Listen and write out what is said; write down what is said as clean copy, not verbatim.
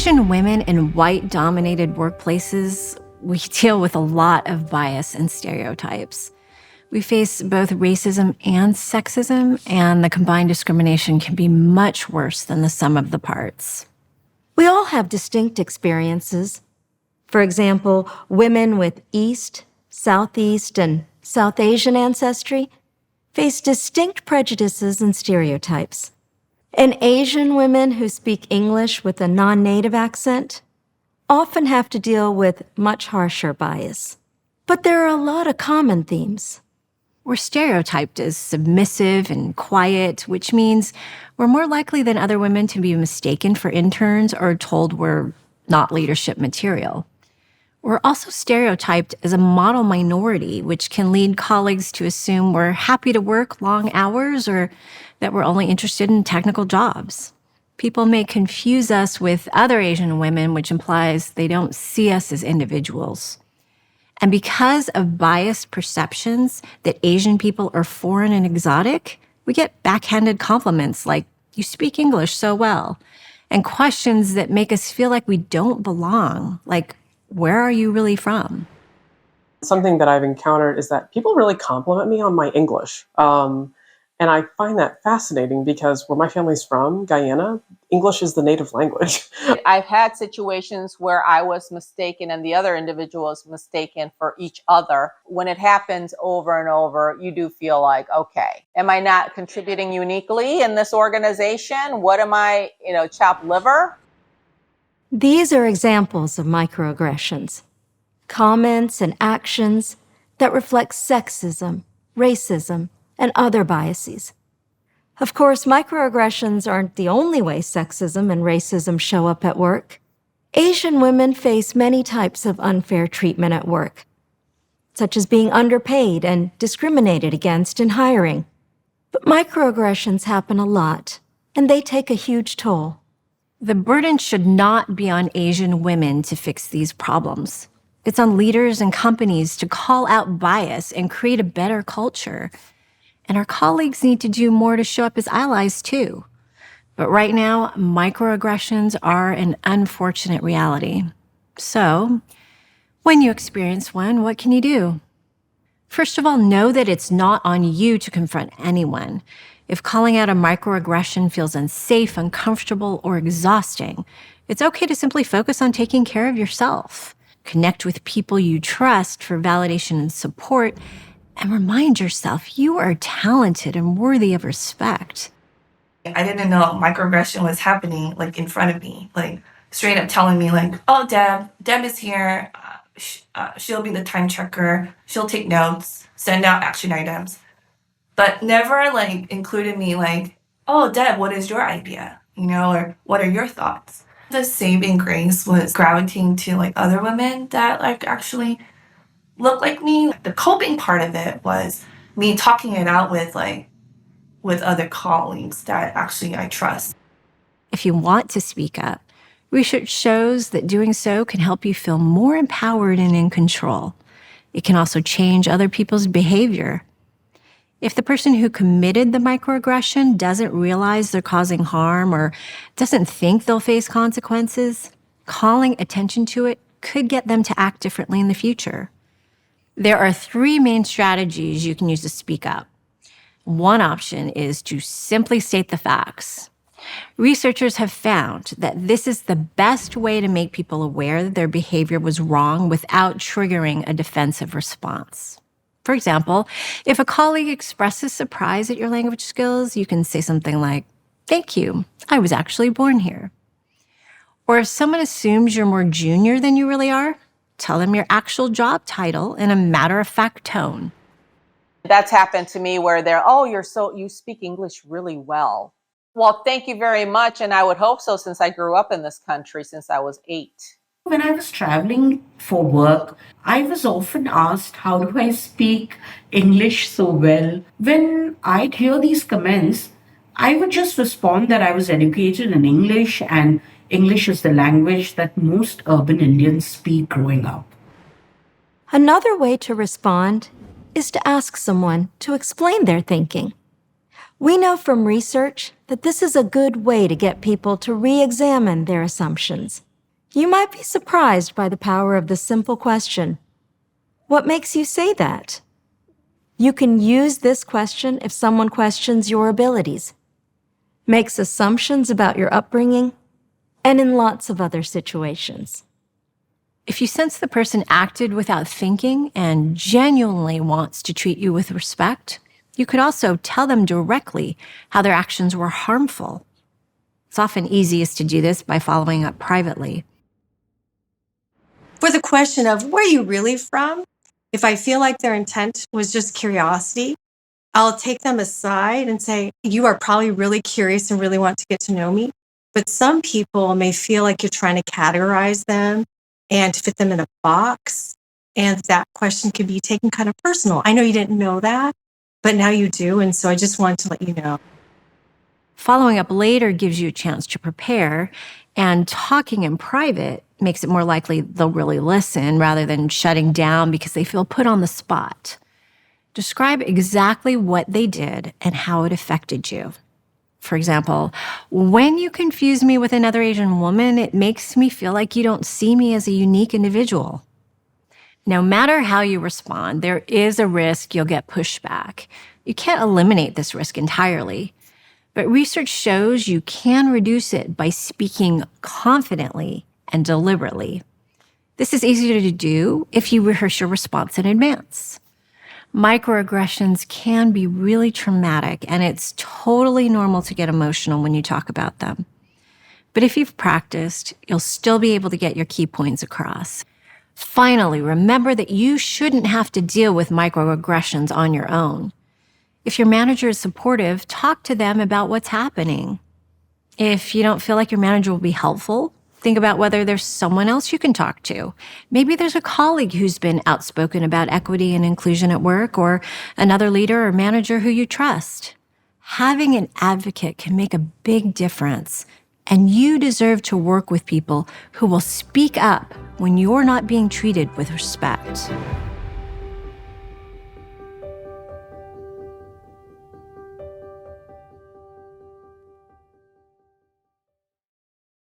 Asian women in white-dominated workplaces, we deal with a lot of bias and stereotypes. We face both racism and sexism, and the combined discrimination can be much worse than the sum of the parts. We all have distinct experiences. For example, women with East, Southeast, and South Asian ancestry face distinct prejudices and stereotypes. And Asian women who speak English with a non-native accent often have to deal with much harsher bias. But there are a lot of common themes. We're stereotyped as submissive and quiet, which means we're more likely than other women to be mistaken for interns or told we're not leadership material. We're also stereotyped as a model minority, which can lead colleagues to assume we're happy to work long hours or that we're only interested in technical jobs. People may confuse us with other Asian women, which implies they don't see us as individuals. And because of biased perceptions that Asian people are foreign and exotic, we get backhanded compliments like, "You speak English so well," and questions that make us feel like we don't belong, like, "Where are you really from?" Something that I've encountered is that people really compliment me on my English. And I find that fascinating because where my family's from, Guyana, English is the native language. I've had situations where I was mistaken and the other individual was mistaken for each other. When it happens over and over, you do feel like, okay, am I not contributing uniquely in this organization? What am I, chopped liver? These are examples of microaggressions, comments and actions that reflect sexism, racism, and other biases. Of course, microaggressions aren't the only way sexism and racism show up at work. Asian women face many types of unfair treatment at work, such as being underpaid and discriminated against in hiring. But microaggressions happen a lot, and they take a huge toll. The burden should not be on Asian women to fix these problems. It's on leaders and companies to call out bias and create a better culture. And our colleagues need to do more to show up as allies, too. But right now, microaggressions are an unfortunate reality. So, when you experience one, what can you do? First of all, know that it's not on you to confront anyone. If calling out a microaggression feels unsafe, uncomfortable, or exhausting, it's okay to simply focus on taking care of yourself. Connect with people you trust for validation and support, and remind yourself you are talented and worthy of respect. I didn't know microaggression was happening in front of me, straight up telling me "Oh, Deb is here. She'll be the time checker. She'll take notes, send out action items," but never included me "Oh, Deb, what is your idea? Or what are your thoughts?" The saving grace was gravitating to other women that actually look like me. The coping part of it was me talking it out with other colleagues that actually I trust. If you want to speak up, research shows that doing so can help you feel more empowered and in control. It can also change other people's behavior. If the person who committed the microaggression doesn't realize they're causing harm or doesn't think they'll face consequences, calling attention to it could get them to act differently in the future. There are 3 main strategies you can use to speak up. One option is to simply state the facts. Researchers have found that this is the best way to make people aware that their behavior was wrong without triggering a defensive response. For example, if a colleague expresses surprise at your language skills, you can say something like, "Thank you, I was actually born here." Or if someone assumes you're more junior than you really are, tell them your actual job title in a matter-of-fact tone. That's happened to me where they're, "Oh, you speak English really well." Well, thank you very much. And I would hope so since I grew up in this country since I was 8. When I was traveling for work, I was often asked, how do I speak English so well? When I'd hear these comments, I would just respond that I was educated in English and English is the language that most urban Indians speak growing up. Another way to respond is to ask someone to explain their thinking. We know from research that this is a good way to get people to re-examine their assumptions. You might be surprised by the power of the simple question, "What makes you say that?" You can use this question if someone questions your abilities, makes assumptions about your upbringing, and in lots of other situations. If you sense the person acted without thinking and genuinely wants to treat you with respect, you could also tell them directly how their actions were harmful. It's often easiest to do this by following up privately. For the question of where are you really from, if I feel like their intent was just curiosity, I'll take them aside and say, you are probably really curious and really want to get to know me. But some people may feel like you're trying to categorize them and fit them in a box. And that question can be taken kind of personal. I know you didn't know that, but now you do. And so I just wanted to let you know. Following up later gives you a chance to prepare, and talking in private makes it more likely they'll really listen rather than shutting down because they feel put on the spot. Describe exactly what they did and how it affected you. For example, when you confuse me with another Asian woman, it makes me feel like you don't see me as a unique individual. No matter how you respond, there is a risk you'll get pushback. You can't eliminate this risk entirely, but research shows you can reduce it by speaking confidently and deliberately. This is easier to do if you rehearse your response in advance. Microaggressions can be really traumatic, and it's totally normal to get emotional when you talk about them. But if you've practiced, you'll still be able to get your key points across. Finally, remember that you shouldn't have to deal with microaggressions on your own. If your manager is supportive, talk to them about what's happening. If you don't feel like your manager will be helpful, think about whether there's someone else you can talk to. Maybe there's a colleague who's been outspoken about equity and inclusion at work, or another leader or manager who you trust. Having an advocate can make a big difference, and you deserve to work with people who will speak up when you're not being treated with respect.